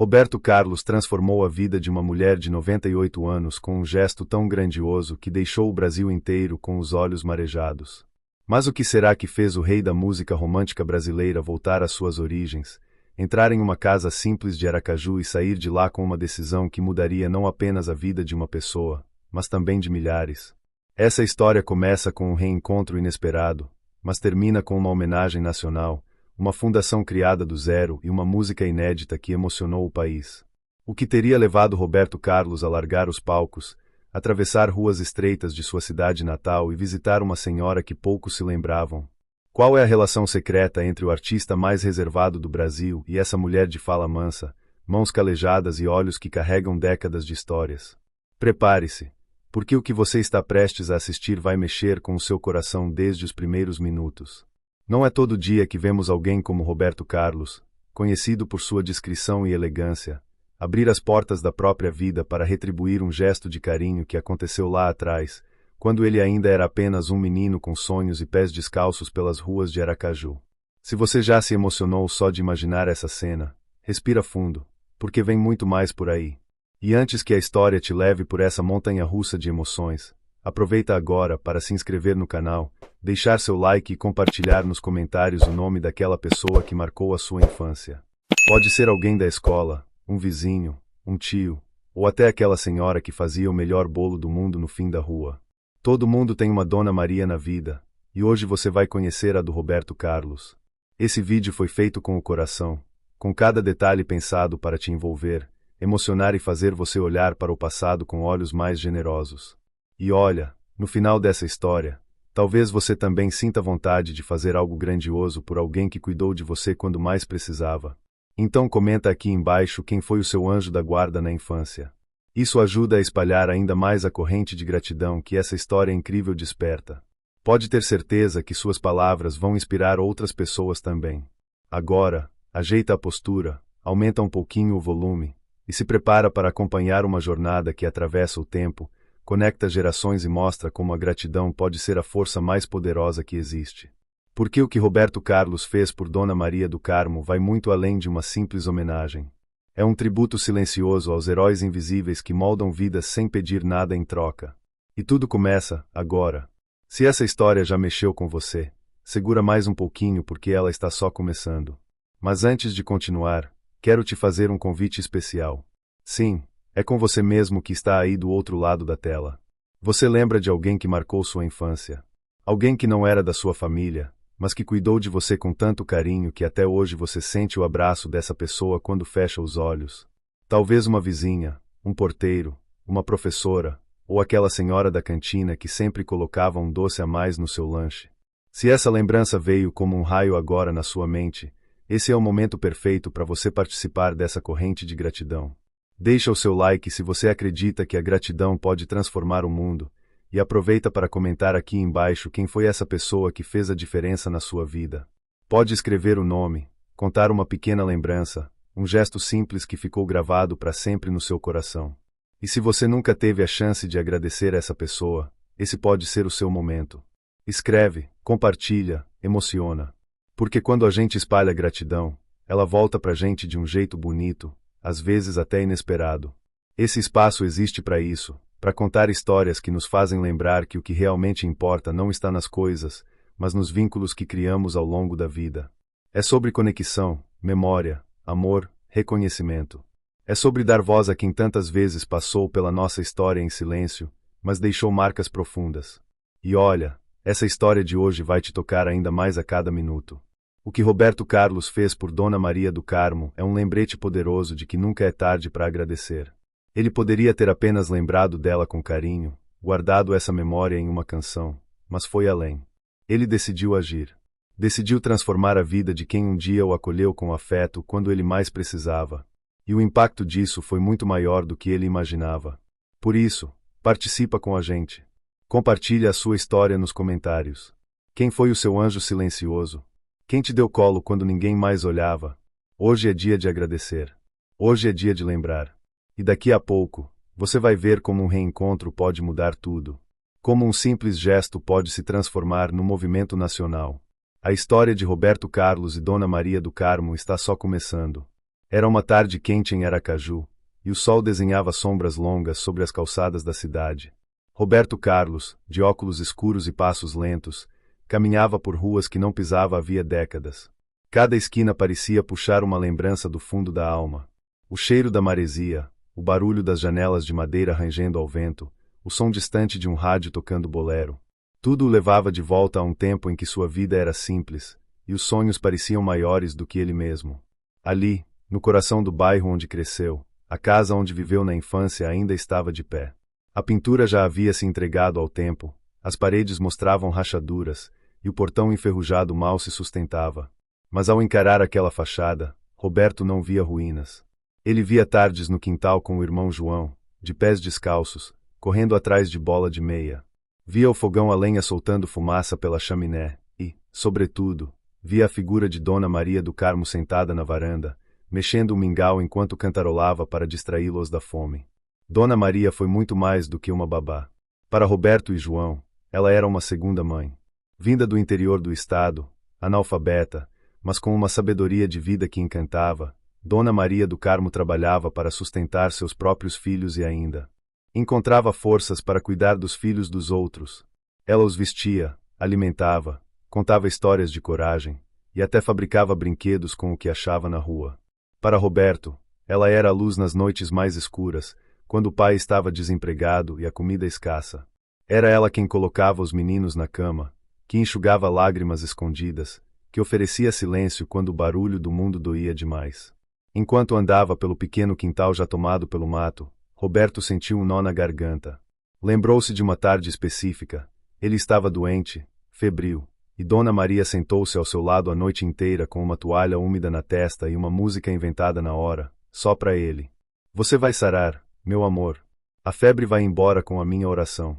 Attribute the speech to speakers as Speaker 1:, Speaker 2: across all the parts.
Speaker 1: Roberto Carlos transformou a vida de uma mulher de 98 anos com um gesto tão grandioso que deixou o Brasil inteiro com os olhos marejados. Mas o que será que fez o rei da música romântica brasileira voltar às suas origens, entrar em uma casa simples de Aracaju e sair de lá com uma decisão que mudaria não apenas a vida de uma pessoa, mas também de milhares? Essa história começa com um reencontro inesperado, mas termina com uma homenagem nacional, uma fundação criada do zero e uma música inédita que emocionou o país. O que teria levado Roberto Carlos a largar os palcos, atravessar ruas estreitas de sua cidade natal e visitar uma senhora que poucos se lembravam? Qual é a relação secreta entre o artista mais reservado do Brasil e essa mulher de fala mansa, mãos calejadas e olhos que carregam décadas de histórias? Prepare-se, porque o que você está prestes a assistir vai mexer com o seu coração desde os primeiros minutos. Não é todo dia que vemos alguém como Roberto Carlos, conhecido por sua discrição e elegância, abrir as portas da própria vida para retribuir um gesto de carinho que aconteceu lá atrás, quando ele ainda era apenas um menino com sonhos e pés descalços pelas ruas de Aracaju. Se você já se emocionou só de imaginar essa cena, respira fundo, porque vem muito mais por aí. E antes que a história te leve por essa montanha-russa de emoções, aproveita agora para se inscrever no canal, deixar seu like e compartilhar nos comentários o nome daquela pessoa que marcou a sua infância. Pode ser alguém da escola, um vizinho, um tio, ou até aquela senhora que fazia o melhor bolo do mundo no fim da rua. Todo mundo tem uma Dona Maria na vida, e hoje você vai conhecer a do Roberto Carlos. Esse vídeo foi feito com o coração, com cada detalhe pensado para te envolver, emocionar e fazer você olhar para o passado com olhos mais generosos. E olha, no final dessa história, talvez você também sinta vontade de fazer algo grandioso por alguém que cuidou de você quando mais precisava. Então comenta aqui embaixo quem foi o seu anjo da guarda na infância. Isso ajuda a espalhar ainda mais a corrente de gratidão que essa história incrível desperta. Pode ter certeza que suas palavras vão inspirar outras pessoas também. Agora, ajeita a postura, aumenta um pouquinho o volume, e se prepara para acompanhar uma jornada que atravessa o tempo, conecta gerações e mostra como a gratidão pode ser a força mais poderosa que existe. Porque o que Roberto Carlos fez por Dona Maria do Carmo vai muito além de uma simples homenagem. É um tributo silencioso aos heróis invisíveis que moldam vidas sem pedir nada em troca. E tudo começa, agora. Se essa história já mexeu com você, segura mais um pouquinho porque ela está só começando. Mas antes de continuar, quero te fazer um convite especial. Sim, é com você mesmo que está aí do outro lado da tela. Você lembra de alguém que marcou sua infância? Alguém que não era da sua família, mas que cuidou de você com tanto carinho que até hoje você sente o abraço dessa pessoa quando fecha os olhos? Talvez uma vizinha, um porteiro, uma professora, ou aquela senhora da cantina que sempre colocava um doce a mais no seu lanche. Se essa lembrança veio como um raio agora na sua mente, esse é o momento perfeito para você participar dessa corrente de gratidão. Deixa o seu like se você acredita que a gratidão pode transformar o mundo, e aproveita para comentar aqui embaixo quem foi essa pessoa que fez a diferença na sua vida. Pode escrever o nome, contar uma pequena lembrança, um gesto simples que ficou gravado para sempre no seu coração. E se você nunca teve a chance de agradecer essa pessoa, esse pode ser o seu momento. Escreve, compartilha, emociona. Porque quando a gente espalha gratidão, ela volta pra gente de um jeito bonito, às vezes até inesperado. Esse espaço existe para isso, para contar histórias que nos fazem lembrar que o que realmente importa não está nas coisas, mas nos vínculos que criamos ao longo da vida. É sobre conexão, memória, amor, reconhecimento. É sobre dar voz a quem tantas vezes passou pela nossa história em silêncio, mas deixou marcas profundas. E olha, essa história de hoje vai te tocar ainda mais a cada minuto. O que Roberto Carlos fez por Dona Maria do Carmo é um lembrete poderoso de que nunca é tarde para agradecer. Ele poderia ter apenas lembrado dela com carinho, guardado essa memória em uma canção, mas foi além. Ele decidiu agir. Decidiu transformar a vida de quem um dia o acolheu com afeto quando ele mais precisava. E o impacto disso foi muito maior do que ele imaginava. Por isso, participa com a gente. Compartilha a sua história nos comentários. Quem foi o seu anjo silencioso? Quem te deu colo quando ninguém mais olhava? Hoje é dia de agradecer. Hoje é dia de lembrar. E daqui a pouco, você vai ver como um reencontro pode mudar tudo. Como um simples gesto pode se transformar num movimento nacional. A história de Roberto Carlos e Dona Maria do Carmo está só começando. Era uma tarde quente em Aracaju, e o sol desenhava sombras longas sobre as calçadas da cidade. Roberto Carlos, de óculos escuros e passos lentos, caminhava por ruas que não pisava havia décadas. Cada esquina parecia puxar uma lembrança do fundo da alma. O cheiro da maresia, o barulho das janelas de madeira rangendo ao vento, o som distante de um rádio tocando bolero. Tudo o levava de volta a um tempo em que sua vida era simples, e os sonhos pareciam maiores do que ele mesmo. Ali, no coração do bairro onde cresceu, a casa onde viveu na infância ainda estava de pé. A pintura já havia se entregado ao tempo, as paredes mostravam rachaduras, e o portão enferrujado mal se sustentava. Mas ao encarar aquela fachada, Roberto não via ruínas. Ele via tardes no quintal com o irmão João, de pés descalços, correndo atrás de bola de meia. Via o fogão a lenha soltando fumaça pela chaminé e, sobretudo, via a figura de Dona Maria do Carmo sentada na varanda, mexendo um mingau enquanto cantarolava para distraí-los da fome. Dona Maria foi muito mais do que uma babá. Para Roberto e João, ela era uma segunda mãe. Vinda do interior do estado, analfabeta, mas com uma sabedoria de vida que encantava, Dona Maria do Carmo trabalhava para sustentar seus próprios filhos e ainda encontrava forças para cuidar dos filhos dos outros. Ela os vestia, alimentava, contava histórias de coragem, e até fabricava brinquedos com o que achava na rua. Para Roberto, ela era a luz nas noites mais escuras, quando o pai estava desempregado e a comida escassa. Era ela quem colocava os meninos na cama, que enxugava lágrimas escondidas, que oferecia silêncio quando o barulho do mundo doía demais. Enquanto andava pelo pequeno quintal já tomado pelo mato, Roberto sentiu um nó na garganta. Lembrou-se de uma tarde específica. Ele estava doente, febril, e Dona Maria sentou-se ao seu lado a noite inteira com uma toalha úmida na testa e uma música inventada na hora, só para ele. Você vai sarar, meu amor. A febre vai embora com a minha oração.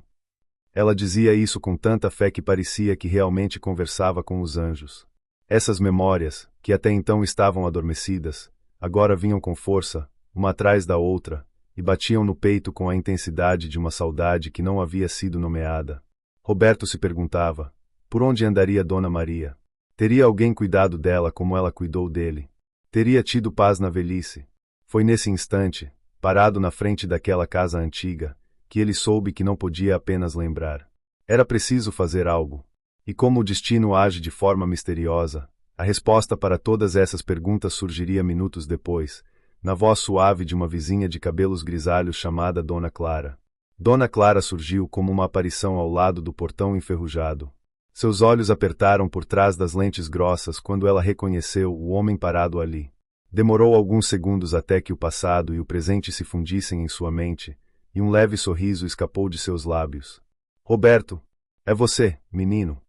Speaker 1: Ela dizia isso com tanta fé que parecia que realmente conversava com os anjos. Essas memórias, que até então estavam adormecidas, agora vinham com força, uma atrás da outra, e batiam no peito com a intensidade de uma saudade que não havia sido nomeada. Roberto se perguntava, por onde andaria Dona Maria? Teria alguém cuidado dela como ela cuidou dele? Teria tido paz na velhice? Foi nesse instante, parado na frente daquela casa antiga, que ele soube que não podia apenas lembrar. Era preciso fazer algo. E como o destino age de forma misteriosa, a resposta para todas essas perguntas surgiria minutos depois, na voz suave de uma vizinha de cabelos grisalhos chamada Dona Clara. Dona Clara surgiu como uma aparição ao lado do portão enferrujado. Seus olhos apertaram por trás das lentes grossas quando ela reconheceu o homem parado ali. Demorou alguns segundos até que o passado e o presente se fundissem em sua mente, e um leve sorriso escapou de seus lábios. Roberto, é você, menino.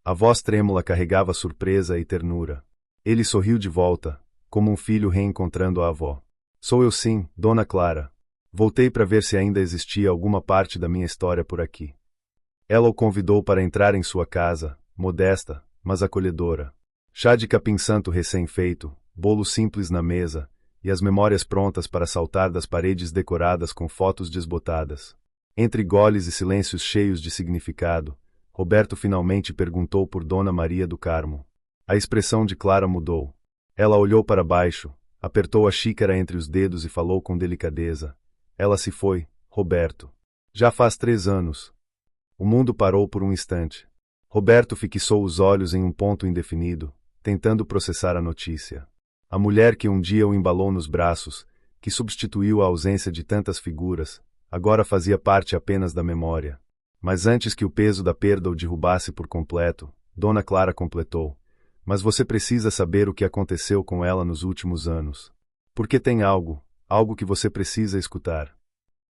Speaker 1: A voz trêmula carregava surpresa e ternura. Ele sorriu de volta, como um filho reencontrando a avó. Sou eu sim, Dona Clara. Voltei para ver se ainda existia alguma parte da minha história por aqui. Ela o convidou para entrar em sua casa, modesta, mas acolhedora. Chá de capim-santo recém-feito, bolo simples na mesa, e as memórias prontas para saltar das paredes decoradas com fotos desbotadas. Entre goles e silêncios cheios de significado, Roberto finalmente perguntou por Dona Maria do Carmo. A expressão de Clara mudou. Ela olhou para baixo, apertou a xícara entre os dedos e falou com delicadeza. Ela se foi, Roberto. Já faz 3 anos. O mundo parou por um instante. Roberto fixou os olhos em um ponto indefinido, tentando processar a notícia. A mulher que um dia o embalou nos braços, que substituiu a ausência de tantas figuras, agora fazia parte apenas da memória. Mas antes que o peso da perda o derrubasse por completo, Dona Clara completou. Mas você precisa saber o que aconteceu com ela nos últimos anos. Porque tem algo que você precisa escutar.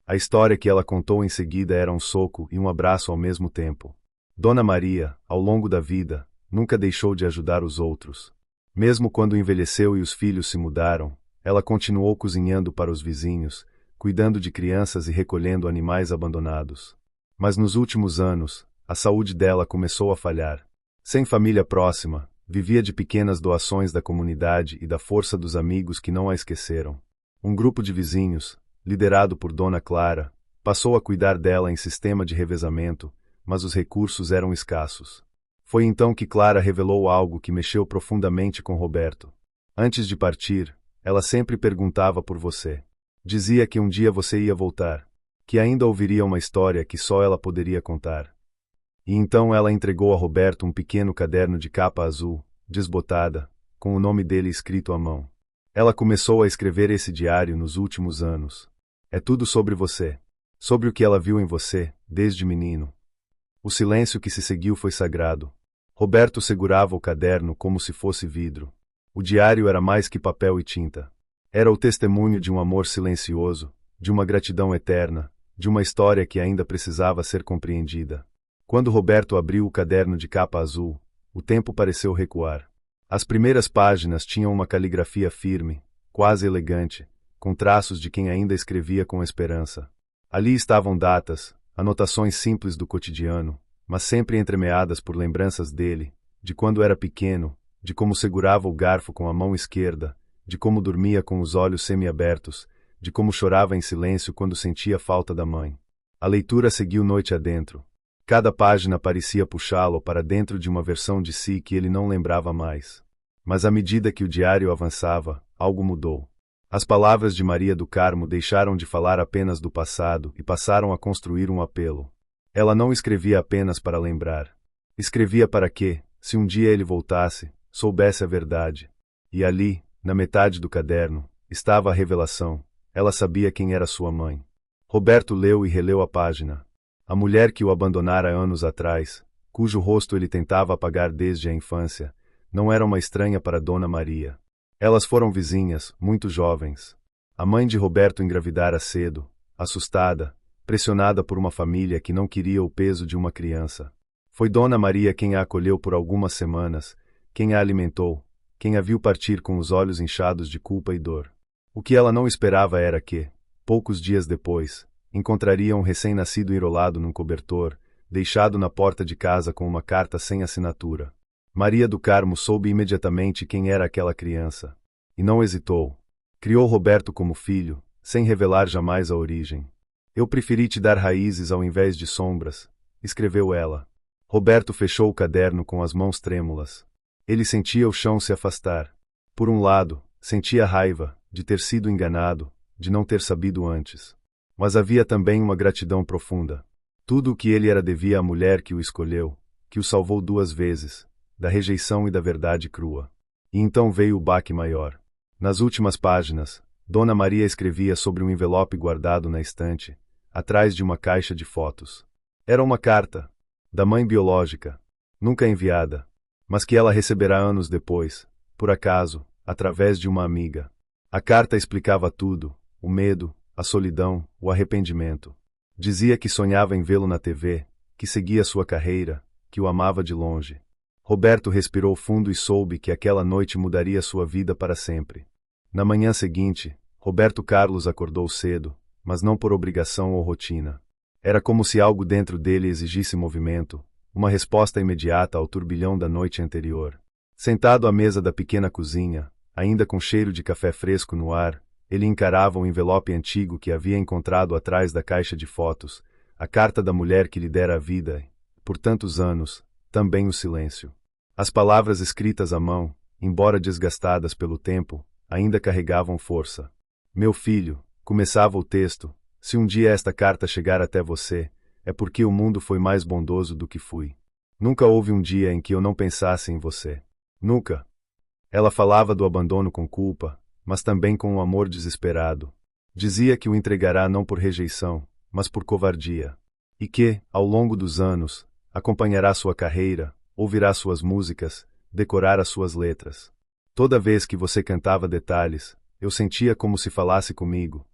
Speaker 1: A história que ela contou em seguida era um soco e um abraço ao mesmo tempo. Dona Maria, ao longo da vida, nunca deixou de ajudar os outros. Mesmo quando envelheceu e os filhos se mudaram, ela continuou cozinhando para os vizinhos, cuidando de crianças e recolhendo animais abandonados. Mas nos últimos anos, a saúde dela começou a falhar. Sem família próxima, vivia de pequenas doações da comunidade e da força dos amigos que não a esqueceram. Um grupo de vizinhos, liderado por Dona Clara, passou a cuidar dela em sistema de revezamento, mas os recursos eram escassos. Foi então que Clara revelou algo que mexeu profundamente com Roberto. Antes de partir, Ela sempre perguntava por você. Dizia que um dia você ia voltar, que ainda ouviria uma história que só ela poderia contar. E então ela entregou a Roberto um pequeno caderno de capa azul, desbotada, com o nome dele escrito à mão. Ela começou a escrever esse diário nos últimos anos. É tudo sobre você. Sobre o que ela viu em você, desde menino. O silêncio que se seguiu foi sagrado. Roberto segurava o caderno como se fosse vidro. O diário era mais que papel e tinta. Era o testemunho de um amor silencioso, de uma gratidão eterna, de uma história que ainda precisava ser compreendida. Quando Roberto abriu o caderno de capa azul, o tempo pareceu recuar. As primeiras páginas tinham uma caligrafia firme, quase elegante, com traços de quem ainda escrevia com esperança. Ali estavam datas, anotações simples do cotidiano, mas sempre entremeadas por lembranças dele, de quando era pequeno, de como segurava o garfo com a mão esquerda, de como dormia com os olhos semiabertos, de como chorava em silêncio quando sentia falta da mãe. A leitura seguiu noite adentro. Cada página parecia puxá-lo para dentro de uma versão de si que ele não lembrava mais. Mas à medida que o diário avançava, algo mudou. As palavras de Maria do Carmo deixaram de falar apenas do passado e passaram a construir um apelo. Ela não escrevia apenas para lembrar. Escrevia para que, se um dia ele voltasse, soubesse a verdade. E ali, na metade do caderno, estava a revelação. Ela sabia quem era sua mãe. Roberto leu e releu a página. A mulher que o abandonara anos atrás, cujo rosto ele tentava apagar desde a infância, não era uma estranha para Dona Maria. Elas foram vizinhas, muito jovens. A mãe de Roberto engravidara cedo, assustada, pressionada por uma família que não queria o peso de uma criança. Foi Dona Maria quem a acolheu por algumas semanas, quem a alimentou, quem a viu partir com os olhos inchados de culpa e dor. O que ela não esperava era que, poucos dias depois, encontraria um recém-nascido enrolado num cobertor, deixado na porta de casa com uma carta sem assinatura. Maria do Carmo soube imediatamente quem era aquela criança. E não hesitou. Criou Roberto como filho, sem revelar jamais a origem. Eu preferi te dar raízes ao invés de sombras, escreveu ela. Roberto fechou o caderno com as mãos trêmulas. Ele sentia o chão se afastar. Por um lado, sentia raiva, de ter sido enganado, de não ter sabido antes. Mas havia também uma gratidão profunda. Tudo o que ele era devia à mulher que o escolheu, que o salvou 2 vezes, da rejeição e da verdade crua. E então veio o baque maior. Nas últimas páginas, Dona Maria escrevia sobre um envelope guardado na estante, atrás de uma caixa de fotos. Era uma carta, da mãe biológica, nunca enviada, mas que ela receberá anos depois, por acaso, através de uma amiga. A carta explicava tudo, o medo, a solidão, o arrependimento. Dizia que sonhava em vê-lo na TV, que seguia sua carreira, que o amava de longe. Roberto respirou fundo e soube que aquela noite mudaria sua vida para sempre. Na manhã seguinte, Roberto Carlos acordou cedo, mas não por obrigação ou rotina. Era como se algo dentro dele exigisse movimento, uma resposta imediata ao turbilhão da noite anterior. Sentado à mesa da pequena cozinha, ainda com cheiro de café fresco no ar, ele encarava um envelope antigo que havia encontrado atrás da caixa de fotos, a carta da mulher que lhe dera a vida, e, por tantos anos, também o silêncio. As palavras escritas à mão, embora desgastadas pelo tempo, ainda carregavam força. Meu filho, começava o texto, se um dia esta carta chegar até você, é porque o mundo foi mais bondoso do que fui. Nunca houve um dia em que eu não pensasse em você. Nunca. Ela falava do abandono com culpa, mas também com um amor desesperado. Dizia que o entregará não por rejeição, mas por covardia. E que, ao longo dos anos, acompanhará sua carreira, ouvirá suas músicas, decorará suas letras. Toda vez que você cantava detalhes, eu sentia como se falasse comigo.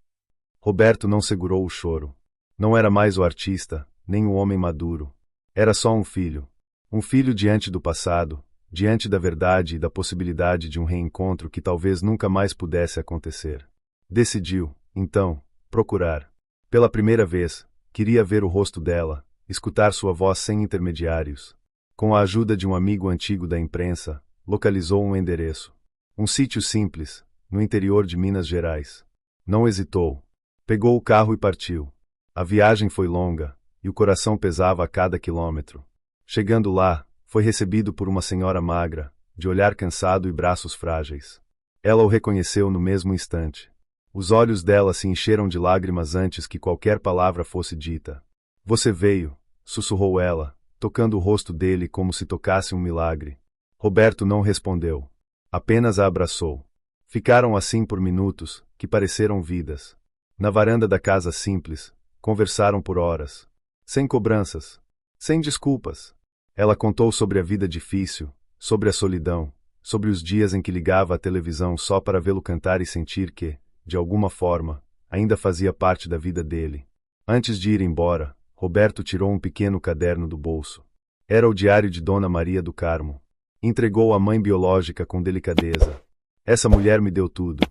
Speaker 1: Roberto não segurou o choro. Não era mais o artista, nem o homem maduro. Era só um filho. Um filho diante do passado, diante da verdade e da possibilidade de um reencontro que talvez nunca mais pudesse acontecer. Decidiu, então, procurar. Pela primeira vez, queria ver o rosto dela, escutar sua voz sem intermediários. Com a ajuda de um amigo antigo da imprensa, localizou um endereço. Um sítio simples, no interior de Minas Gerais. Não hesitou. Pegou o carro e partiu. A viagem foi longa, e o coração pesava a cada quilômetro. Chegando lá, foi recebido por uma senhora magra, de olhar cansado e braços frágeis. Ela o reconheceu no mesmo instante. Os olhos dela se encheram de lágrimas antes que qualquer palavra fosse dita. Você veio, sussurrou ela, tocando o rosto dele como se tocasse um milagre. Roberto não respondeu. Apenas a abraçou. Ficaram assim por minutos, que pareceram vidas. Na varanda da casa simples, conversaram por horas. Sem cobranças. Sem desculpas. Ela contou sobre a vida difícil, sobre a solidão, sobre os dias em que ligava a televisão só para vê-lo cantar e sentir que, de alguma forma, ainda fazia parte da vida dele. Antes de ir embora, Roberto tirou um pequeno caderno do bolso. Era o diário de Dona Maria do Carmo. Entregou à mãe biológica com delicadeza. Essa mulher me deu tudo,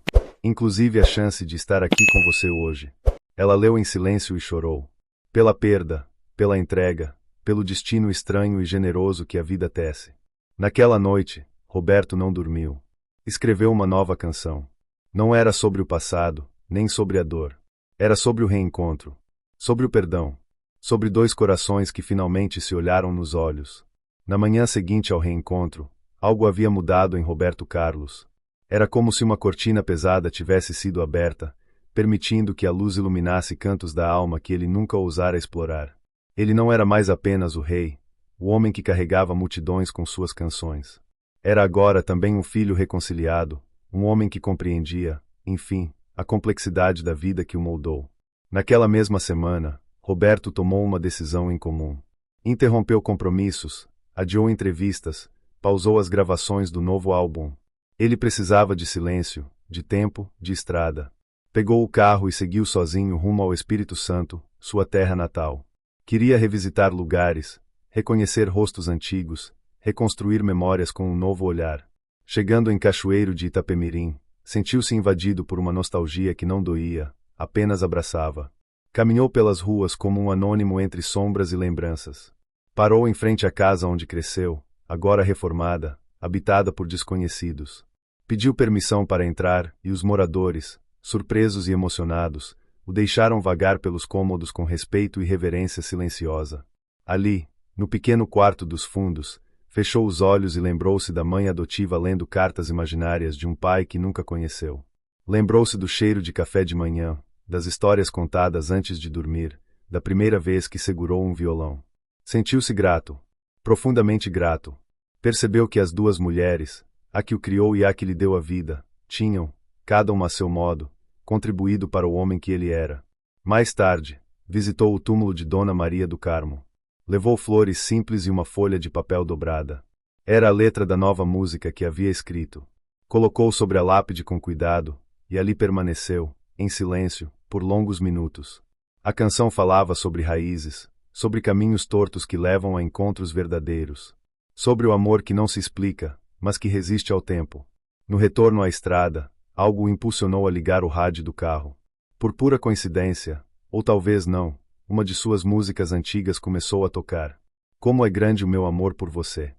Speaker 1: inclusive a chance de estar aqui com você hoje. Ela leu em silêncio e chorou. Pela perda, pela entrega, pelo destino estranho e generoso que a vida tece. Naquela noite, Roberto não dormiu. Escreveu uma nova canção. Não era sobre o passado, nem sobre a dor. Era sobre o reencontro. Sobre o perdão. Sobre dois corações que finalmente se olharam nos olhos. Na manhã seguinte ao reencontro, algo havia mudado em Roberto Carlos. Era como se uma cortina pesada tivesse sido aberta, permitindo que a luz iluminasse cantos da alma que ele nunca ousara explorar. Ele não era mais apenas o rei, o homem que carregava multidões com suas canções. Era agora também um filho reconciliado, um homem que compreendia, enfim, a complexidade da vida que o moldou. Naquela mesma semana, Roberto tomou uma decisão incomum. Interrompeu compromissos, adiou entrevistas, pausou as gravações do novo álbum. Ele precisava de silêncio, de tempo, de estrada. Pegou o carro e seguiu sozinho rumo ao Espírito Santo, sua terra natal. Queria revisitar lugares, reconhecer rostos antigos, reconstruir memórias com um novo olhar. Chegando em Cachoeiro de Itapemirim, sentiu-se invadido por uma nostalgia que não doía, apenas abraçava. Caminhou pelas ruas como um anônimo entre sombras e lembranças. Parou em frente à casa onde cresceu, agora reformada, habitada por desconhecidos. Pediu permissão para entrar, e os moradores, surpresos e emocionados, o deixaram vagar pelos cômodos com respeito e reverência silenciosa. Ali, no pequeno quarto dos fundos, fechou os olhos e lembrou-se da mãe adotiva lendo cartas imaginárias de um pai que nunca conheceu. Lembrou-se do cheiro de café de manhã, das histórias contadas antes de dormir, da primeira vez que segurou um violão. Sentiu-se grato, profundamente grato. Percebeu que as duas mulheres, a que o criou e a que lhe deu a vida, tinham, cada uma a seu modo, contribuído para o homem que ele era. Mais tarde, visitou o túmulo de Dona Maria do Carmo. Levou flores simples e uma folha de papel dobrada. Era a letra da nova música que havia escrito. Colocou sobre a lápide com cuidado, e ali permaneceu, em silêncio, por longos minutos. A canção falava sobre raízes, sobre caminhos tortos que levam a encontros verdadeiros, sobre o amor que não se explica, mas que resiste ao tempo. No retorno à estrada, algo o impulsionou a ligar o rádio do carro. Por pura coincidência, ou talvez não, uma de suas músicas antigas começou a tocar. Como é grande o meu amor por você.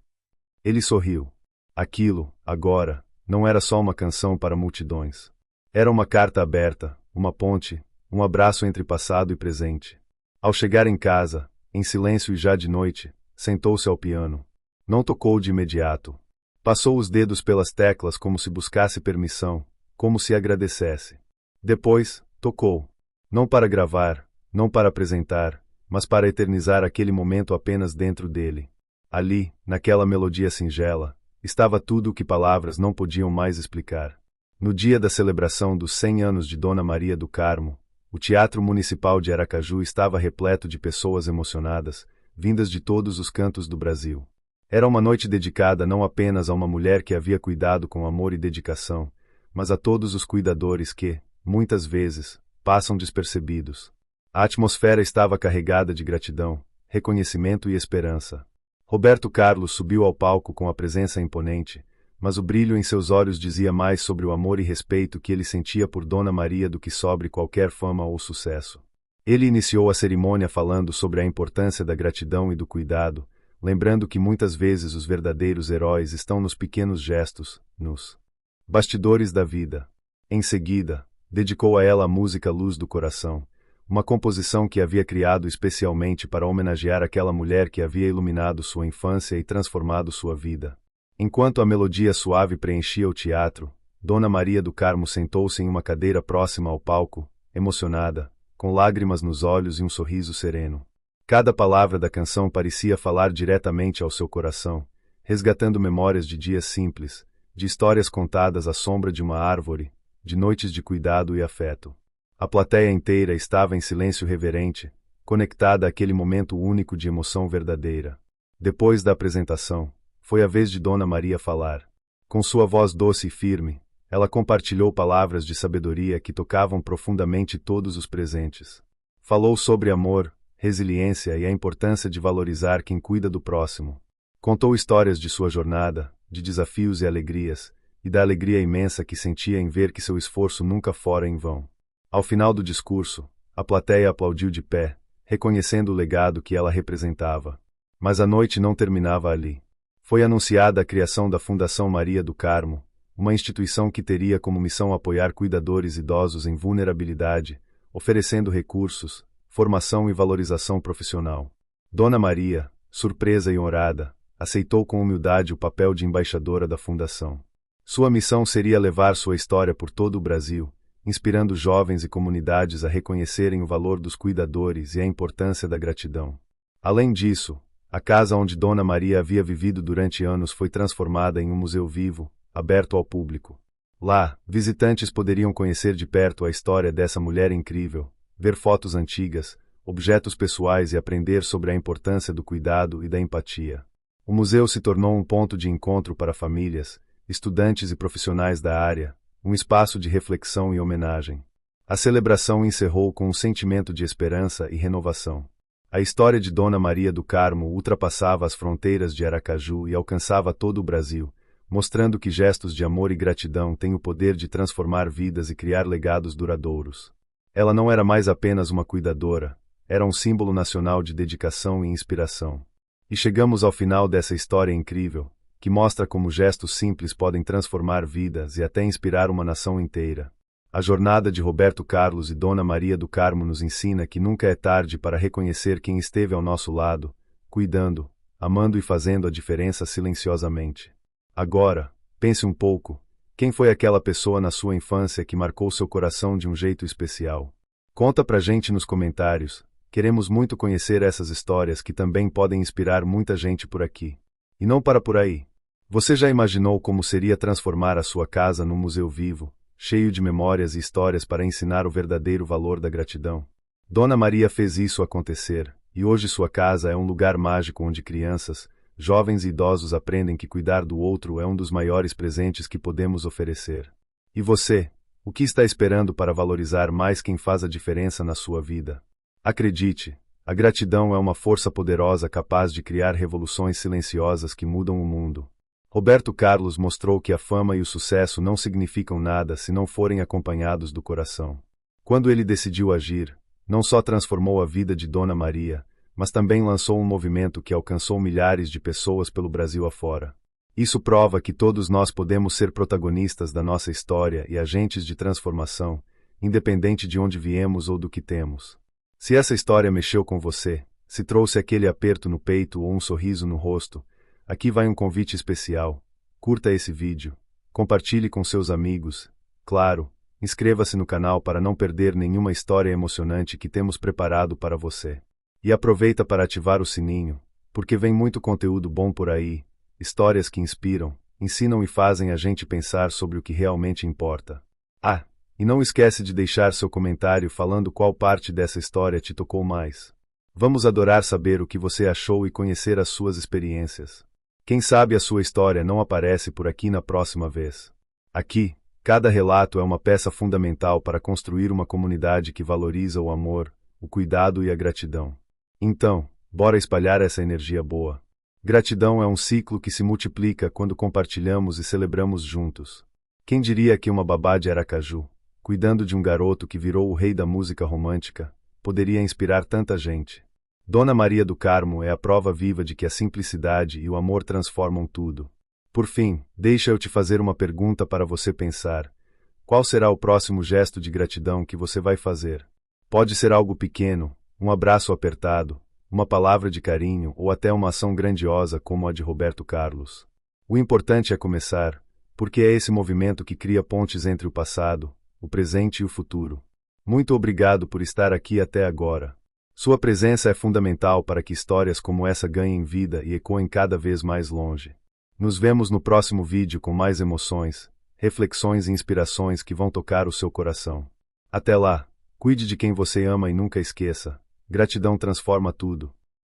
Speaker 1: Ele sorriu. Aquilo, agora, não era só uma canção para multidões. Era uma carta aberta, uma ponte, um abraço entre passado e presente. Ao chegar em casa, em silêncio e já de noite, sentou-se ao piano. Não tocou de imediato. Passou os dedos pelas teclas como se buscasse permissão, como se agradecesse. Depois, tocou. Não para gravar, não para apresentar, mas para eternizar aquele momento apenas dentro dele. Ali, naquela melodia singela, estava tudo o que palavras não podiam mais explicar. No dia da celebração dos 100 anos de Dona Maria do Carmo, o Teatro Municipal de Aracaju estava repleto de pessoas emocionadas, vindas de todos os cantos do Brasil. Era uma noite dedicada não apenas a uma mulher que havia cuidado com amor e dedicação, mas a todos os cuidadores que, muitas vezes, passam despercebidos. A atmosfera estava carregada de gratidão, reconhecimento e esperança. Roberto Carlos subiu ao palco com a presença imponente, mas o brilho em seus olhos dizia mais sobre o amor e respeito que ele sentia por Dona Maria do que sobre qualquer fama ou sucesso. Ele iniciou a cerimônia falando sobre a importância da gratidão e do cuidado, lembrando que muitas vezes os verdadeiros heróis estão nos pequenos gestos, nos bastidores da vida. Em seguida, dedicou a ela a música Luz do Coração, uma composição que havia criado especialmente para homenagear aquela mulher que havia iluminado sua infância e transformado sua vida. Enquanto a melodia suave preenchia o teatro, Dona Maria do Carmo sentou-se em uma cadeira próxima ao palco, emocionada, com lágrimas nos olhos e um sorriso sereno. Cada palavra da canção parecia falar diretamente ao seu coração, resgatando memórias de dias simples, de histórias contadas à sombra de uma árvore, de noites de cuidado e afeto. A plateia inteira estava em silêncio reverente, conectada àquele momento único de emoção verdadeira. Depois da apresentação, foi a vez de Dona Maria falar. Com sua voz doce e firme, ela compartilhou palavras de sabedoria que tocavam profundamente todos os presentes. Falou sobre amor, resiliência e a importância de valorizar quem cuida do próximo. Contou histórias de sua jornada, de desafios e alegrias, e da alegria imensa que sentia em ver que seu esforço nunca fora em vão. Ao final do discurso, a plateia aplaudiu de pé, reconhecendo o legado que ela representava. Mas a noite não terminava ali. Foi anunciada a criação da Fundação Maria do Carmo, uma instituição que teria como missão apoiar cuidadores idosos em vulnerabilidade, oferecendo recursos, formação e valorização profissional. Dona Maria, surpresa e honrada, aceitou com humildade o papel de embaixadora da Fundação. Sua missão seria levar sua história por todo o Brasil, inspirando jovens e comunidades a reconhecerem o valor dos cuidadores e a importância da gratidão. Além disso, a casa onde Dona Maria havia vivido durante anos foi transformada em um museu vivo, aberto ao público. Lá, visitantes poderiam conhecer de perto a história dessa mulher incrível, ver fotos antigas, objetos pessoais e aprender sobre a importância do cuidado e da empatia. O museu se tornou um ponto de encontro para famílias, estudantes e profissionais da área, um espaço de reflexão e homenagem. A celebração encerrou com um sentimento de esperança e renovação. A história de Dona Maria do Carmo ultrapassava as fronteiras de Aracaju e alcançava todo o Brasil, mostrando que gestos de amor e gratidão têm o poder de transformar vidas e criar legados duradouros. Ela não era mais apenas uma cuidadora, era um símbolo nacional de dedicação e inspiração. E chegamos ao final dessa história incrível, que mostra como gestos simples podem transformar vidas e até inspirar uma nação inteira. A jornada de Roberto Carlos e Dona Maria do Carmo nos ensina que nunca é tarde para reconhecer quem esteve ao nosso lado, cuidando, amando e fazendo a diferença silenciosamente. Agora, pense um pouco, quem foi aquela pessoa na sua infância que marcou seu coração de um jeito especial? Conta pra gente nos comentários, queremos muito conhecer essas histórias que também podem inspirar muita gente por aqui. E não para por aí. Você já imaginou como seria transformar a sua casa num museu vivo, cheio de memórias e histórias para ensinar o verdadeiro valor da gratidão? Dona Maria fez isso acontecer, e hoje sua casa é um lugar mágico onde crianças, jovens e idosos aprendem que cuidar do outro é um dos maiores presentes que podemos oferecer. E você, o que está esperando para valorizar mais quem faz a diferença na sua vida? Acredite, a gratidão é uma força poderosa capaz de criar revoluções silenciosas que mudam o mundo. Roberto Carlos mostrou que a fama e o sucesso não significam nada se não forem acompanhados do coração. Quando ele decidiu agir, não só transformou a vida de Dona Maria, mas também lançou um movimento que alcançou milhares de pessoas pelo Brasil afora. Isso prova que todos nós podemos ser protagonistas da nossa história e agentes de transformação, independente de onde viemos ou do que temos. Se essa história mexeu com você, se trouxe aquele aperto no peito ou um sorriso no rosto, aqui vai um convite especial. Curta esse vídeo, compartilhe com seus amigos, claro, inscreva-se no canal para não perder nenhuma história emocionante que temos preparado para você. E aproveita para ativar o sininho, porque vem muito conteúdo bom por aí, histórias que inspiram, ensinam e fazem a gente pensar sobre o que realmente importa. Ah, e não esquece de deixar seu comentário falando qual parte dessa história te tocou mais. Vamos adorar saber o que você achou e conhecer as suas experiências. Quem sabe a sua história não aparece por aqui na próxima vez. Aqui, cada relato é uma peça fundamental para construir uma comunidade que valoriza o amor, o cuidado e a gratidão. Então, bora espalhar essa energia boa. Gratidão é um ciclo que se multiplica quando compartilhamos e celebramos juntos. Quem diria que uma babá de Aracaju, cuidando de um garoto que virou o rei da música romântica, poderia inspirar tanta gente? Dona Maria do Carmo é a prova viva de que a simplicidade e o amor transformam tudo. Por fim, deixa eu te fazer uma pergunta para você pensar. Qual será o próximo gesto de gratidão que você vai fazer? Pode ser algo pequeno, um abraço apertado, uma palavra de carinho ou até uma ação grandiosa como a de Roberto Carlos. O importante é começar, porque é esse movimento que cria pontes entre o passado, o presente e o futuro. Muito obrigado por estar aqui até agora. Sua presença é fundamental para que histórias como essa ganhem vida e ecoem cada vez mais longe. Nos vemos no próximo vídeo com mais emoções, reflexões e inspirações que vão tocar o seu coração. Até lá, cuide de quem você ama e nunca esqueça: gratidão transforma tudo.